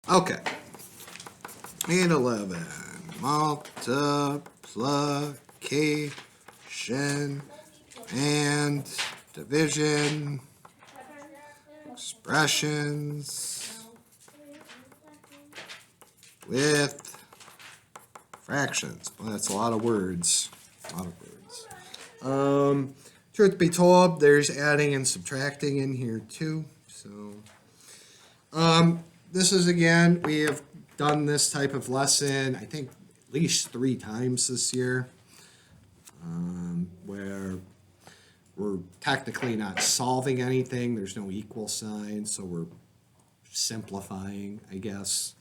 Okay. 811. Multiplication and division expressions with fractions. Well, that's a lot of words. A lot of words. Truth be told, there's adding and subtracting in here too. So, this is again, we have done this type of lesson, I think, at least 3 times this year, where we're technically not solving anything. There's no equal sign, so we're simplifying, I guess.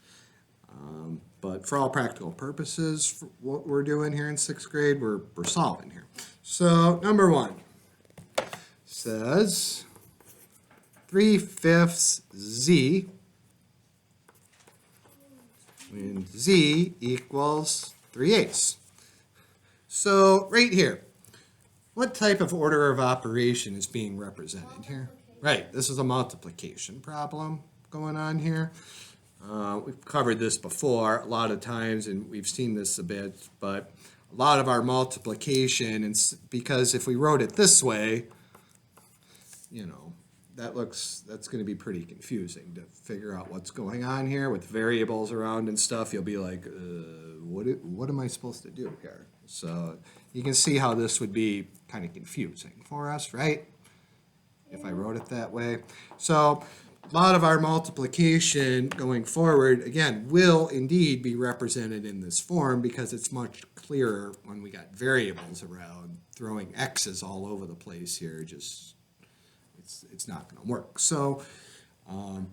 But for all practical purposes, for what we're doing here in 6th grade, we're solving here. So number 1 says 3/5 z when z equals 3/8. So right here, what type of order of operation is being represented here? Right, this is a multiplication problem going on here. We've covered this before a lot of times, and we've seen this a bit, but a lot of our multiplication, and because if we wrote it this way, you know, that's going to be pretty confusing to figure out what's going on here with variables around and stuff. You'll be like, what am I supposed to do here? So you can see how this would be kind of confusing for us, right? If I wrote it that way. So a lot of our multiplication going forward, again, will indeed be represented in this form because it's much clearer when we got variables around. Throwing x's all over the place here, just it's not going to work. So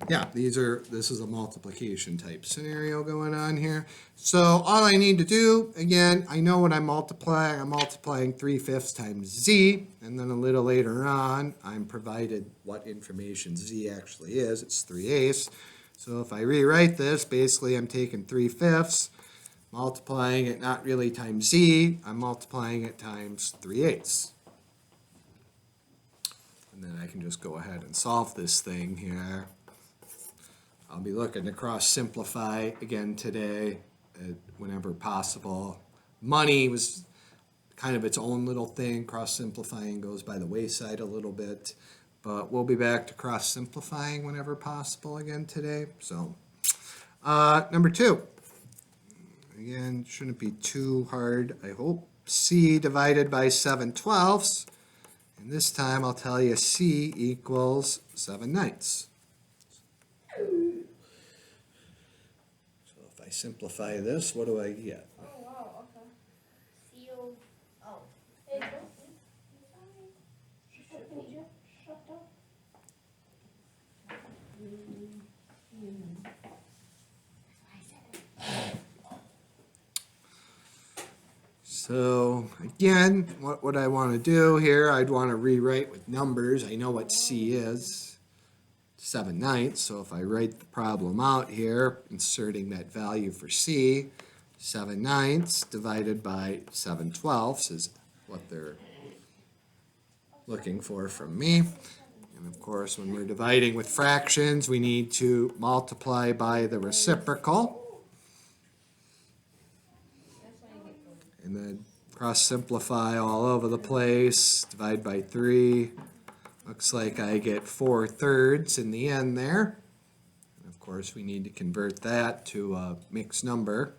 yeah, this is a multiplication type scenario going on here. So all I need to do, again, I know what I'm multiplying. I'm multiplying 3/5 times z, and then a little later on, I'm provided what information z actually is. It's 3/8. So if I rewrite this, basically I'm taking 3/5, multiplying it not really times z, I'm multiplying it times 3/8. And then I can just go ahead and solve this thing here. I'll be looking to cross simplify again today, whenever possible. Money was kind of its own little thing. Cross simplifying goes by the wayside a little bit, but we'll be back to cross simplifying whenever possible again today. So number 2, again, shouldn't be too hard, I hope. C divided by 7/12. And this time I'll tell you C equals 7/9. So if I simplify this, what do I get? Oh, wow, okay. CO, oh. So again, what I want to do here, I'd want to rewrite with numbers. I know what C is, 7/9. So if I write the problem out here, inserting that value for C, 7/9 divided by 7/12 is what they're looking for from me. And of course, when we're dividing with fractions, we need to multiply by the reciprocal. And then cross simplify all over the place, divide by 3. Looks like I get 4/3 in the end there. And of course, we need to convert that to a mixed number.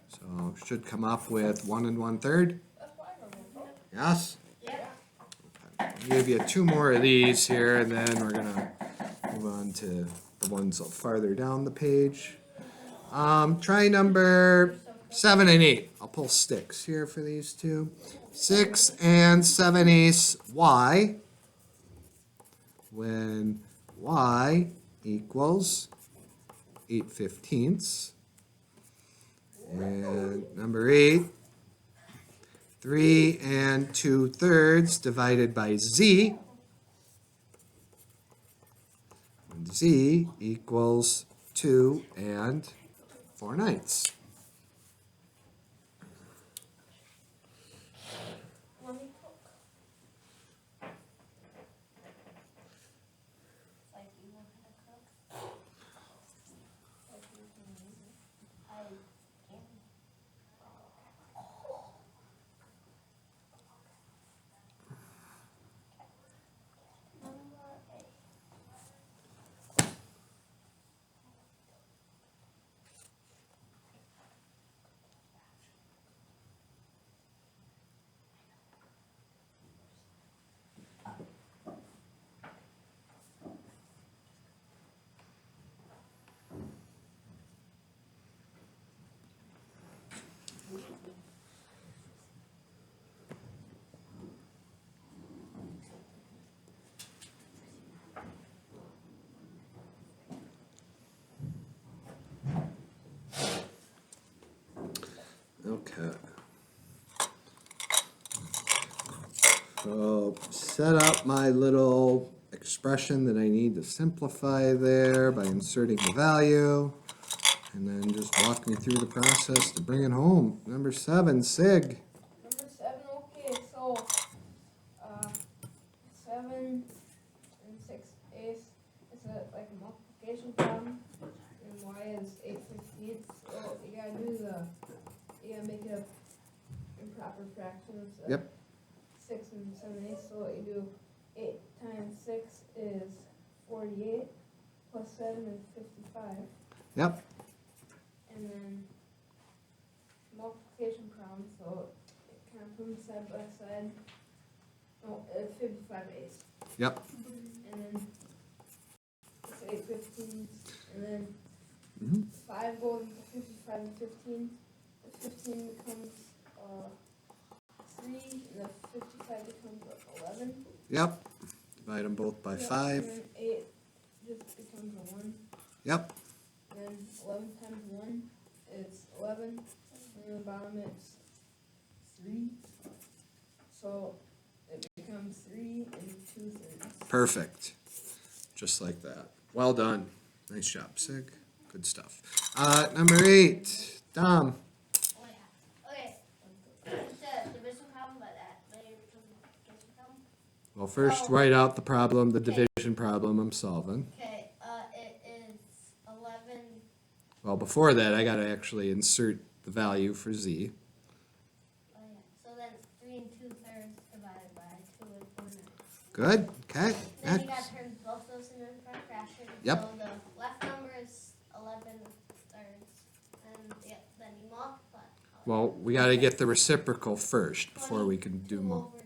So should come up with 1 1/3. Yes? Yeah. Okay. I'll give you 2 more of these here, and then we're going to move on to the ones farther down the page. Try number 7 and 8. I'll pull sticks here for these two. 6 and 7/8 y when y equals 8/15. And number 8, 3 and 2/3 divided by z when z equals 2 and 4/9. So set up my little expression that I need to simplify there by inserting the value. And then just walk me through the process to bring it home. Number 7, Sig. Number 7, okay, so 7 and 6 is like a multiplication problem, and y is 8/15. So you gotta make it a improper fraction. So Yep. 6 and 7/8. So what you do, 8 times 6 is 48, plus 7 is 55. Yep. And then multiplication problem, so it kind of put them side by side. No, 55/8. Yep. And then it's 8/15, and then Mhm. 5 goes into 55 and 15. The 15 becomes 3, and the 55 becomes 11. Yep. Divide them both by Yep, 5. And then 8 just becomes a 1. Yep. And then 11 times 1 is 11. And then the bottom it's 3. So it becomes 3 and 2/3. Perfect. Just like that. Well done. Nice job, Sig. Good stuff. Number 8, Dom. Oh yeah. Okay. It's a division problem, but later it becomes a multiplication problem. Well, first write out the problem, the division problem I'm solving. Okay. It is 11. Well, before that, I got to actually insert the value for z. Oh yeah. So then 3 and 2/3 divided by 2 is 1/9. Good. Okay. Then you Next. gotta turn both those into a fraction. Yep. So the left number is 11/3, and then you multiply. Well, we got to get the reciprocal first before we can do 22 more. over 9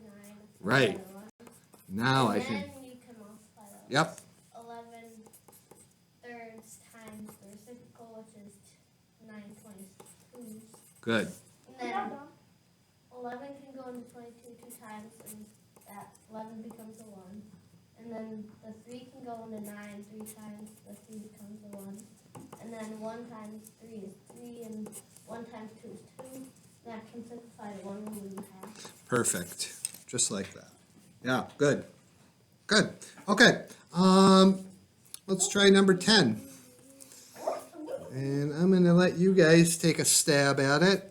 Right. divided by 1. Now I And can. then you can multiply those. Yep. 11/3 times the reciprocal, which is 9/22. Good. And then 11 can go into 22 2 times, and that 11 becomes a 1. And then the 3 can go into 9 3 times, the 3 becomes a 1. And then 1 times 3 is 3, and 1 times 2 is 2. And that can simplify to 1 when we have. Perfect. Just like that. Yeah. Good. Good. Okay. Let's try number 10. And I'm going to let you guys take a stab at it.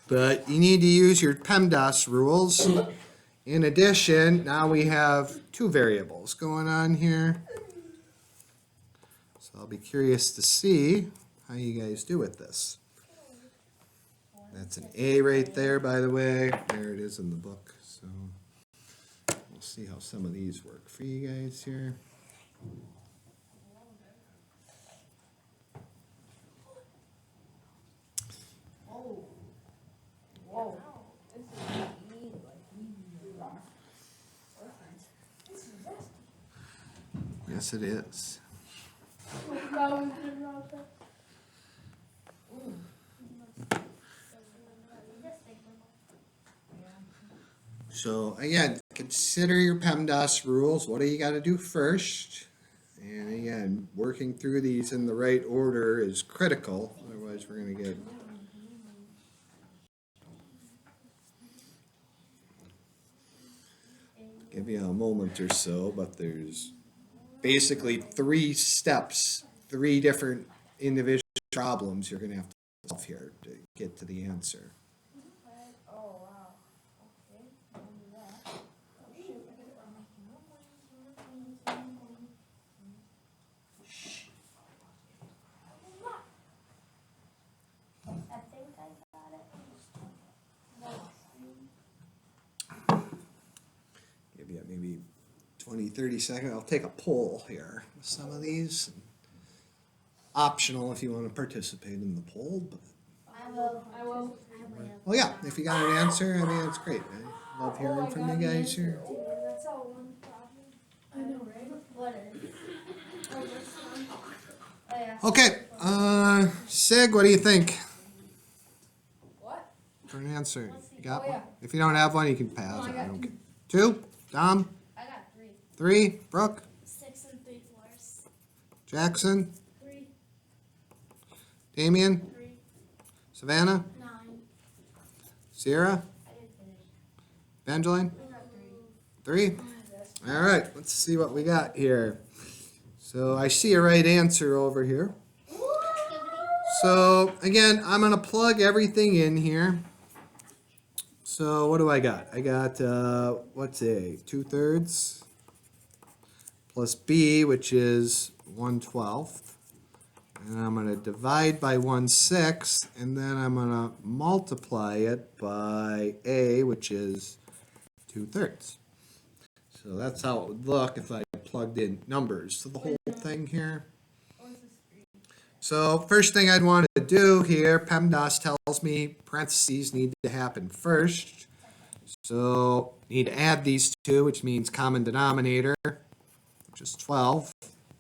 But you need to use your PEMDAS rules. In addition, now we have 2 variables going on here. So I'll be curious to see how you guys do with this. That's an A right there, by the way. There it is in the book. So we'll see how some of these work for you guys here. Oh. Whoa. This is neat, like easy rock. This is zesty. Yes, it is. So again, consider your PEMDAS rules. What do you got to do first? And again, working through these in the right order is critical. Otherwise, we're going to get give you a moment or so, but there's basically 3 steps, 3 different individual problems you're going to have to solve here to get to the answer. Oh, wow. Okay, I'll do that. Oh, shoot, I get it wrong. I think I got it. Give you maybe 20, 30 seconds. I'll take a poll here with some of these. Optional if you want to participate in the poll. But, I will. I will. well, yeah, if you got an answer, I mean, it's great. I love hearing from you guys here. That's all one problem. I know, right? What is? Oh, this one. Oh, yeah. Okay, Sig, what do you think What? for an answer? You got Oh, yeah. one? If you don't have one, you can pass. No, I I got don't care. 2? Dom? I got 3. 3? Brooke? 6 3/4. Jackson? 3. Damien? 3. Savannah? 9. Sierra? I didn't finish. Evangeline? 3? All right, let's see what we got here. So I see a right answer over here. So again, I'm going to plug everything in here. So what do I got? I got, what's A? 2/3 plus B, which is 1/12. And I'm going to divide by 1/6, and then I'm going to multiply it by A, which is 2/3. So that's how it would look if I plugged in numbers to the whole thing here. So first thing I'd want to do here, PEMDAS tells me parentheses need to happen first. So need to add these two, which means common denominator, which is 12.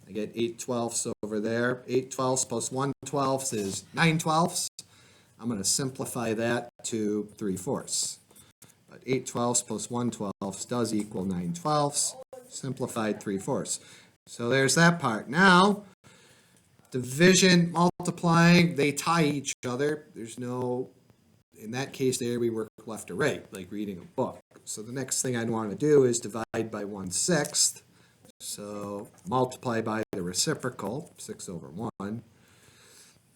I get 8/12 over there. 8/12 plus 1/12 is 9/12. I'm going to simplify that to 3/4. But 8/12 plus 1/12 does equal 9/12. Simplified 3/4. So there's that part. Now, division, multiplying, they tie each other. There's no, in that case there we work left to right, like reading a book. So the next thing I'd want to do is divide by 1/6. So multiply by the reciprocal, 6/1.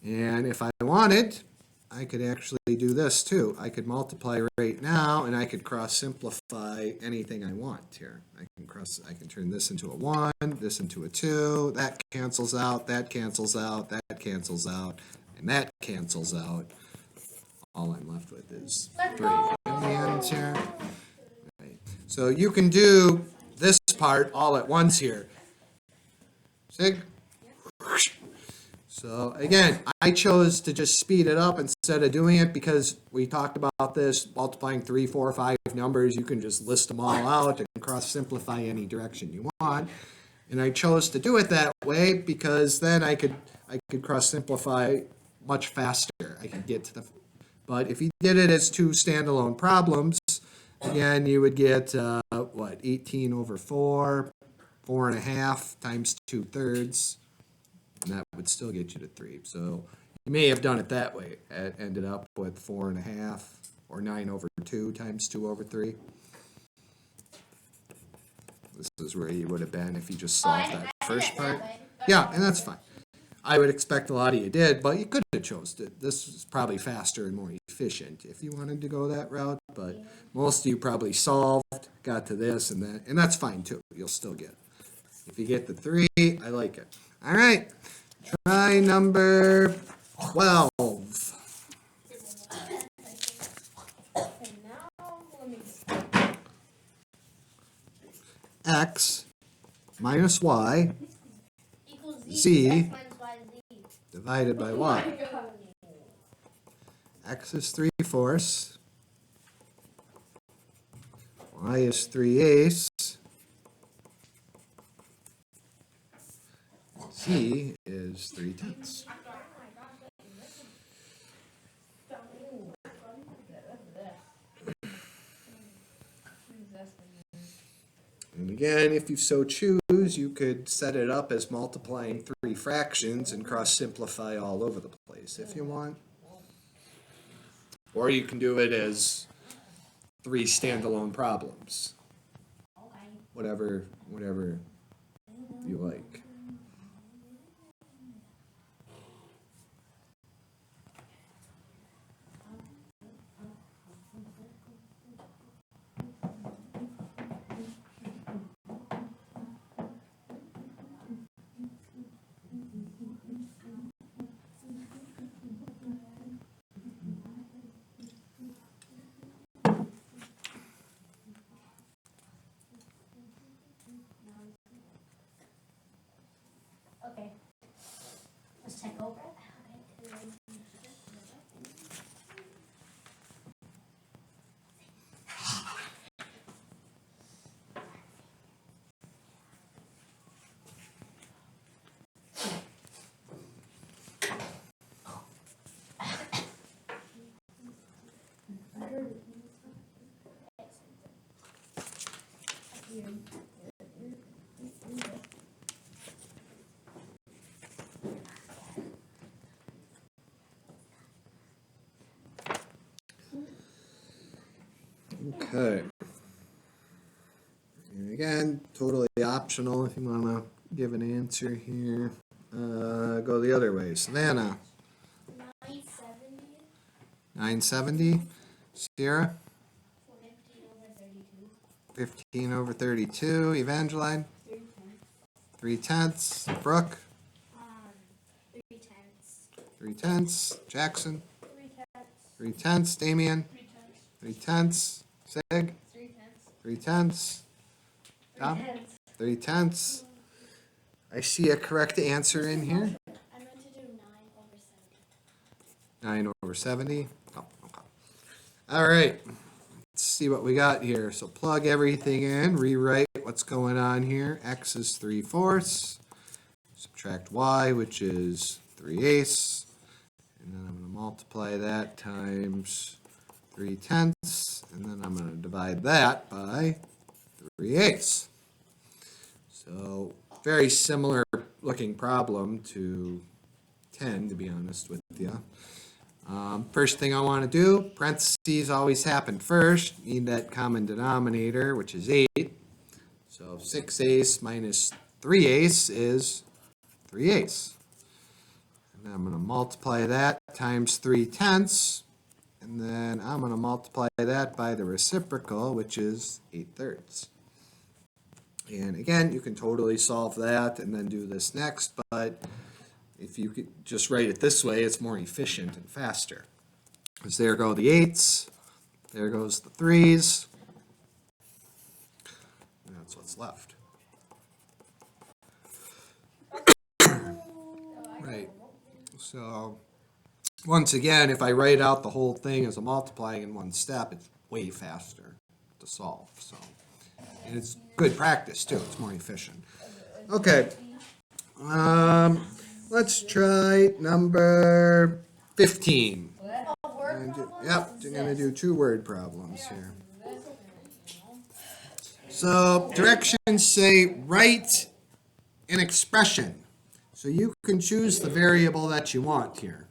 And if I wanted, I could actually do this too. I could multiply right now, and I could cross simplify anything I want here. I can turn this into a 1, this into a 2, that cancels out, that cancels out, that cancels out, and that cancels out. All I'm left with is 3 in the end here. Right. So you can do this part all at once here. Sig? So again, I chose to just speed it up instead of doing it because we talked about this, multiplying 3, 4, 5 numbers. You can just list them all out and cross simplify any direction you want. And I chose to do it that way because then I could cross simplify much faster. I could get to the, but if you did it as two standalone problems, again, you would get, 18/4, 4.5 times 2/3, and that would still get you to 3. So you may have done it that way. It ended up with 4.5 or 9/2 times 2/3. This is where you would have been if you just solved that first part. Yeah, and that's fine. I would expect a lot of you did, but you could have chose it. This is probably faster and more efficient if you wanted to go that route, but most of you probably solved, got to this, and that, and that's fine too. You'll still get it. If you get the 3, I like it. All right, try number 12. Okay, now let me X minus Y Equals Z. X minus Y, Z. divided by Y. X is 3/4. Y is 3/8. Z is 3/10. And again, if you so choose, you could set it up as multiplying 3 fractions and cross simplify all over the place if you want. Or you can do it as 3 standalone problems. Whatever you like. Okay. Let's check over it. Okay. again, totally optional if you want to give an answer here. Go the other way. Savannah, 970. 970. Sierra, 15 over 32. 15 over 32. Evangeline, 3/10. Brooke, 3/10. 3/10. Jackson, 3/10. 3/10. Damien, 3/10. 3/10. Sig, 3/10. 3/10. Tom, 3/10. I see a correct answer in here. I meant to do 9 over 70. 9 over 70. Oh, okay. All right. Let's see what we got here. So plug everything in, rewrite what's going on here. X is 3/4. Subtract y, which is 3/8. And then I'm going to multiply that times 3/10. And then I'm going to divide that by 3/8. So very similar looking problem to 10, to be honest with you. First thing I want to do, parentheses always happen first. Need that common denominator, which is 8. So 6/8 minus 3/8 is 3/8. And then I'm going to multiply that times 3/10. And then I'm going to multiply that by the reciprocal, which is 8/3. And again, you can totally solve that and then do this next, but if you could just write it this way, it's more efficient and faster. Because there go the 8s, there goes the 3s, and that's what's left. Right. So, once again, if I write out the whole thing as a multiplying in one step, it's way faster to solve, so. And it's good practice too, it's more efficient. Okay. Let's try number 15. Yep, you're gonna do 2 word problems here. So directions say write an expression. So you can choose the variable that you want here.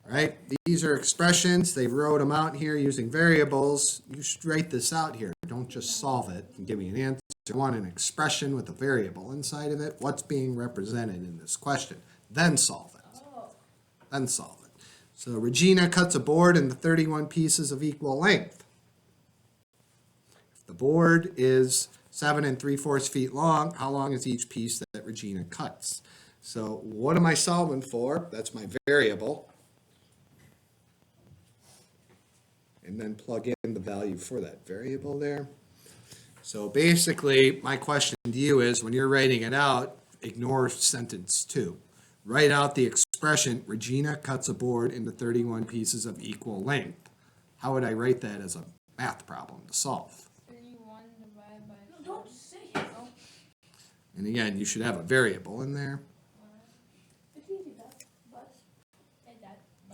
Right? These are expressions. They wrote them out here using variables. You should write this out here. Don't just solve it and give me an answer. You want an expression with a variable inside of it. What's being represented in this question? Then solve it. Then solve it. So Regina cuts a board into 31 pieces of equal length. If the board is 7 3/4 feet long, how long is each piece that Regina cuts? So what am I solving for? That's my variable. And then plug in the value for that variable there. So basically, my question to you is, when you're writing it out, ignore sentence 2. Write out the expression, Regina cuts a board into 31 pieces of equal length. How would I write that as a math problem to solve? 31 divided by... No, don't say it. And again, you should have a variable in there.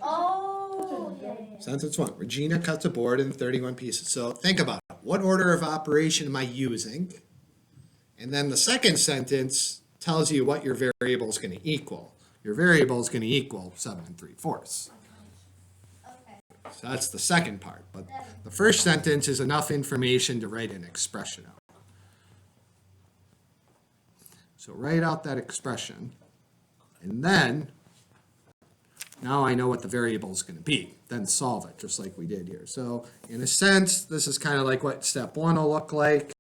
Oh, yeah. Sentence 1, Regina cuts a board into 31 pieces. So think about it. What order of operation am I using? And then the second sentence tells you what your variable is going to equal. Your variable is going to equal 7 3/4. Okay. So that's the second part. But the first sentence is enough information to write an expression out. So write out that expression. And then, now I know what the variable is going to be. Then solve it, just like we did here. So in a sense, this is kind of like what step 1 will look like.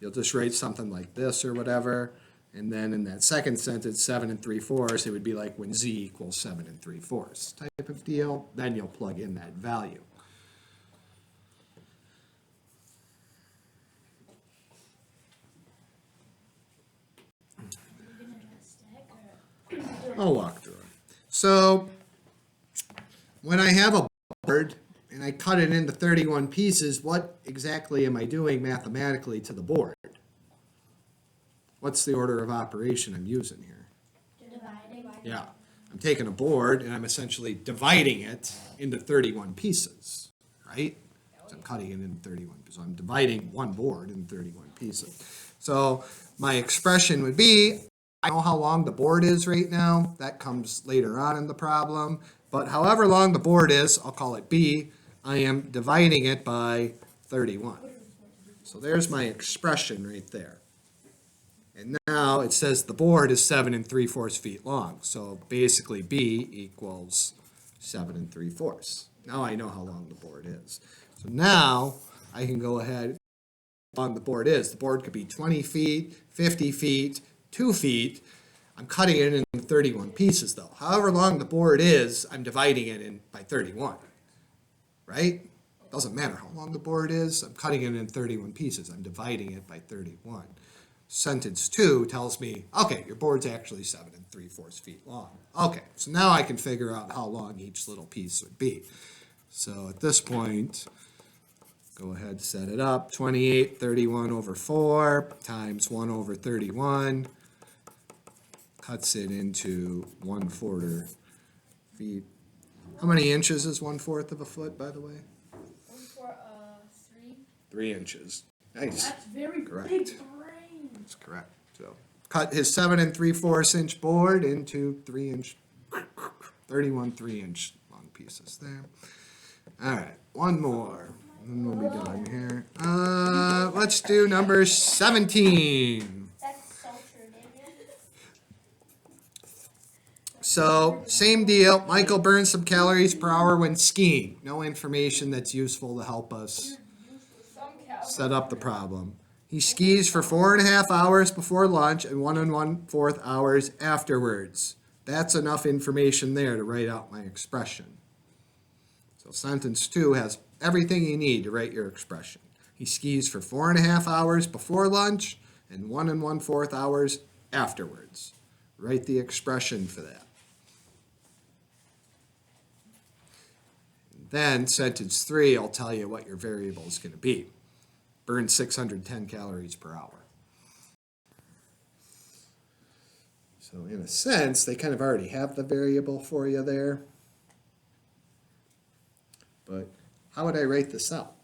You'll just write something like this or whatever. And then in that second sentence, 7 3/4, it would be like when z equals 7 3/4 type of deal. Then you'll plug in that value. I'll walk through it. So when I have a board and I cut it into 31 pieces, what exactly am I doing mathematically to the board? What's the order of operation I'm using here? Dividing. Yeah, I'm taking a board and I'm essentially dividing it into 31 pieces, right? So I'm cutting it into 31 pieces. So I'm dividing one board into 31 pieces. So my expression would be, I know how long the board is right now. That comes later on in the problem. But however long the board is, I'll call it B, I am dividing it by 31. So there's my expression right there. And now it says the board is 7 3/4 feet long. So basically B equals 7 3/4. Now I know how long the board is. So now I can go ahead, how long the board is. The board could be 20 feet, 50 feet, 2 feet. I'm cutting it in 31 pieces though. However long the board is, I'm dividing it in by 31, right? Doesn't matter how long the board is, I'm cutting it in 31 pieces. I'm dividing it by 31. Sentence 2 tells me, okay, your board's actually 7 3/4 feet long. Okay, so now I can figure out how long each little piece would be. So at this point, go ahead, set it up. 28, 31 over 4 times 1 over 31 cuts it into 1/4 feet. How many inches is 1/4 of a foot, by the way? 3. 3 inches. Nice. That's very Correct. big brain. That's correct. So cut his 7 3/4 inch board into 31 3-inch long pieces there. All right, one more. And we'll be done here. Let's do number 17. That's so true, Damien. So, same deal. Michael burns some calories per hour when skiing. No information that's useful to help us Some cows. set up the problem. He skis for 4.5 hours before lunch and 1 1/4 hours afterwards. That's enough information there to write out my expression. So sentence 2 has everything you need to write your expression. He skis for 4.5 hours before lunch and 1 1/4 hours afterwards. Write the expression for that. Then sentence 3 will tell you what your variable is going to be. Burn 610 calories per hour. So in a sense, they kind of already have the variable for you there. But how would I write this out?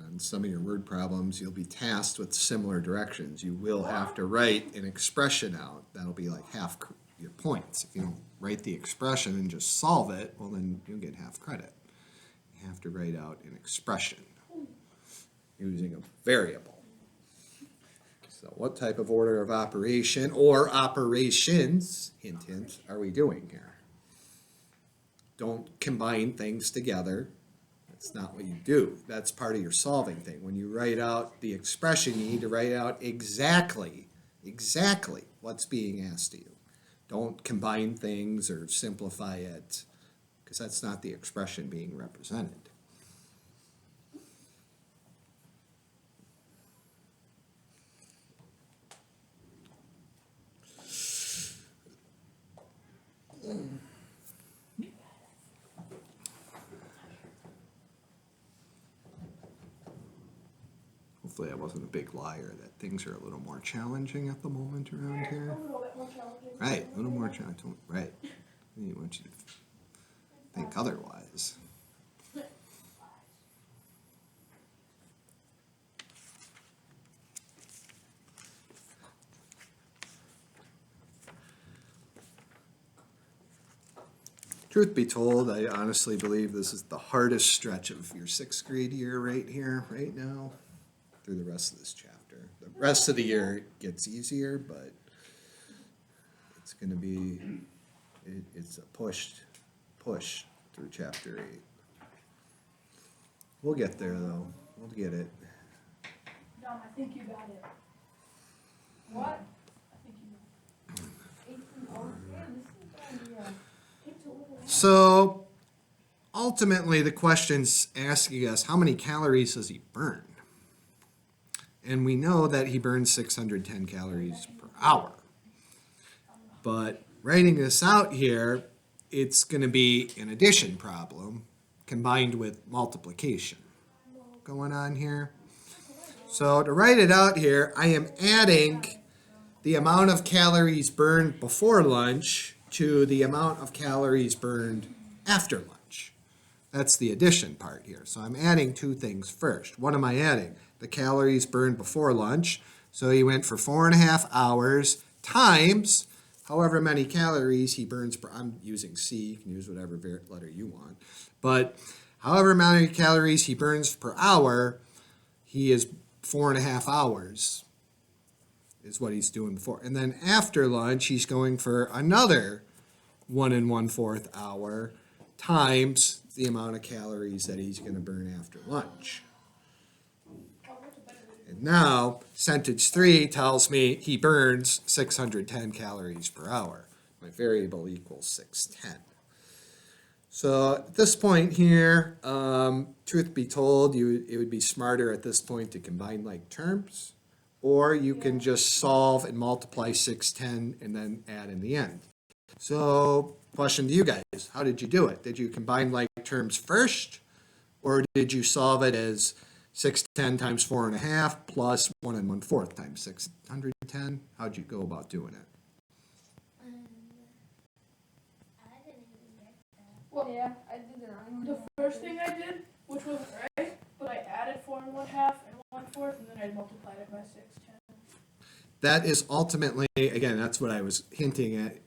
On some of your word problems, you'll be tasked with similar directions. You will have to write an expression out. That'll be like half your points. If you don't write the expression and just solve it, well, then you'll get half credit. You have to write out an expression using a variable. So what type of order of operation or operations, hint, hint, are we doing here? Don't combine things together. That's not what you do. That's part of your solving thing. When you write out the expression, you need to write out exactly what's being asked of you. Don't combine things or simplify it, because that's not the expression being represented. Hopefully I wasn't a big liar that things are a little more challenging at the moment around here. A little bit more challenging. Right, a little more challenging. Right. I didn't want you to think otherwise. Truth be told, I honestly believe this is the hardest stretch of your 6th grade year right here, right now, through the rest of this chapter. The rest of the year it gets easier, but it's going to be, it's a push through chapter 8. We'll get there though. We'll get it. Dom, I think you got it. What? I think you got it. 18. Oh, man, this is gonna be So ultimately the question's asking us how many calories does he burn? And we know that he burns 610 calories per hour. But writing this out here, it's going to be an addition problem combined with multiplication going on here. So to write it out here, I am adding the amount of calories burned before lunch to the amount of calories burned after lunch. That's the addition part here. So I'm adding two things first. What am I adding? The calories burned before lunch. So he went for 4.5 hours times however many calories he burns per, I'm using C, you can use whatever letter you want, but however many calories he burns per hour, he is 4.5 hours is what he's doing before. And then after lunch, he's going for another 1 1/4 hour times the amount of calories that he's going to burn after lunch. And now, sentence 3 tells me he burns 610 calories per hour. My variable equals 610. So at this point here, truth be told, it would be smarter at this point to combine like terms, or you can just solve and multiply 610 and then add in the end. So question to you guys, how did you do it? Did you combine like terms first, or did you solve it as 610 times 4.5 plus 1 1/4 times 610? How'd you go about doing it? I didn't even get that. Well, Yeah, I did it on the first thing I did, which wasn't right, but I added 4 1/2 and 1/4, and then I multiplied it by 610. That is ultimately, again, that's what I was hinting at. Yeah,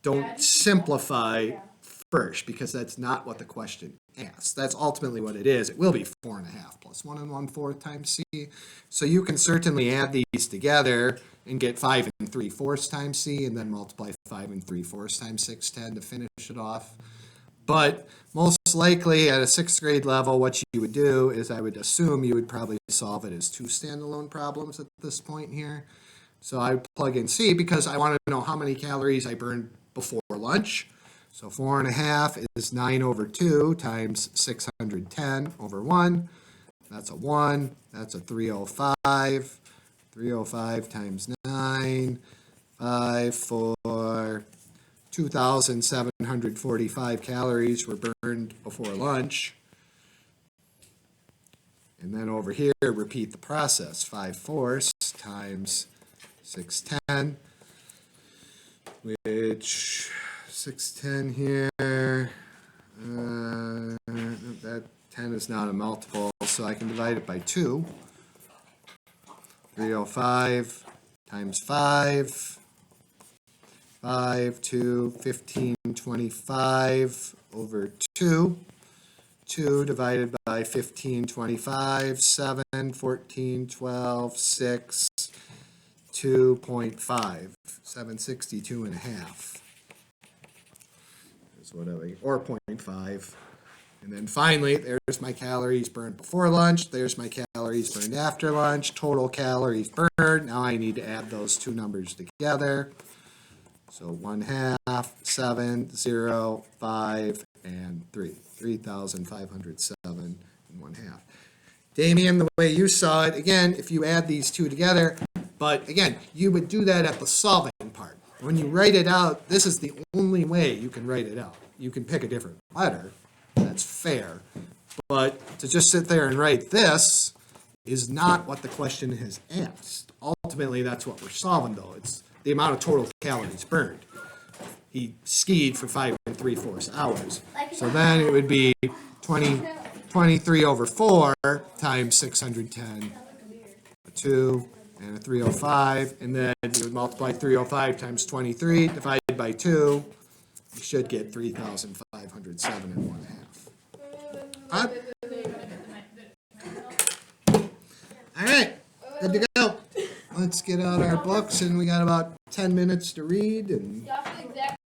Don't just- simplify Yeah. first, because that's not what the question asks. That's ultimately what it is. It will be 4.5 plus 1 1/4 times C. So you can certainly add these together and get 5 3/4 times C, and then multiply 5 3/4 times 610 to finish it off. But most likely at a 6th grade level, what you would do is I would assume you would probably solve it as 2 standalone problems at this point here. So I would plug in C because I want to know how many calories I burned before lunch. So 4.5 is 9 over 2 times 610 over 1. That's a 1. That's a 305. 305 times 9. 5 for 2,745 calories were burned before lunch. And then over here, repeat the process. 5/4 times 610, which 610 here, that 10 is not a multiple, so I can divide it by 2. 305 times 5, 5 to 1525 over 2. 2 divided by 1525, 7, 14, 12, 6, 2.5, 762.5 is what I, or 0.5. And then finally, there's my calories burned before lunch, there's my calories burned after lunch, total calories burned. Now I need to add those two numbers together. So 1/2, 7, 0, 5, and 3. 3,507 and 1/2. Damien, the way you saw it, again, if you add these two together, but again, you would do that at the solving part. When you write it out, this is the only way you can write it out. You can pick a different letter, that's fair, but to just sit there and write this is not what the question has asked. Ultimately, that's what we're solving though. It's the amount of total calories burned. He skied for 5 3/4 hours. So then it would be 23 over 4 times 610, a 2, and a 305, and then you would multiply 305 times 23, divided by 2, you should get 3,507 and 1/2. Huh? All right, good to go. Let's get out our books, and we got about 10 minutes to read, and Yeah, I feel exactly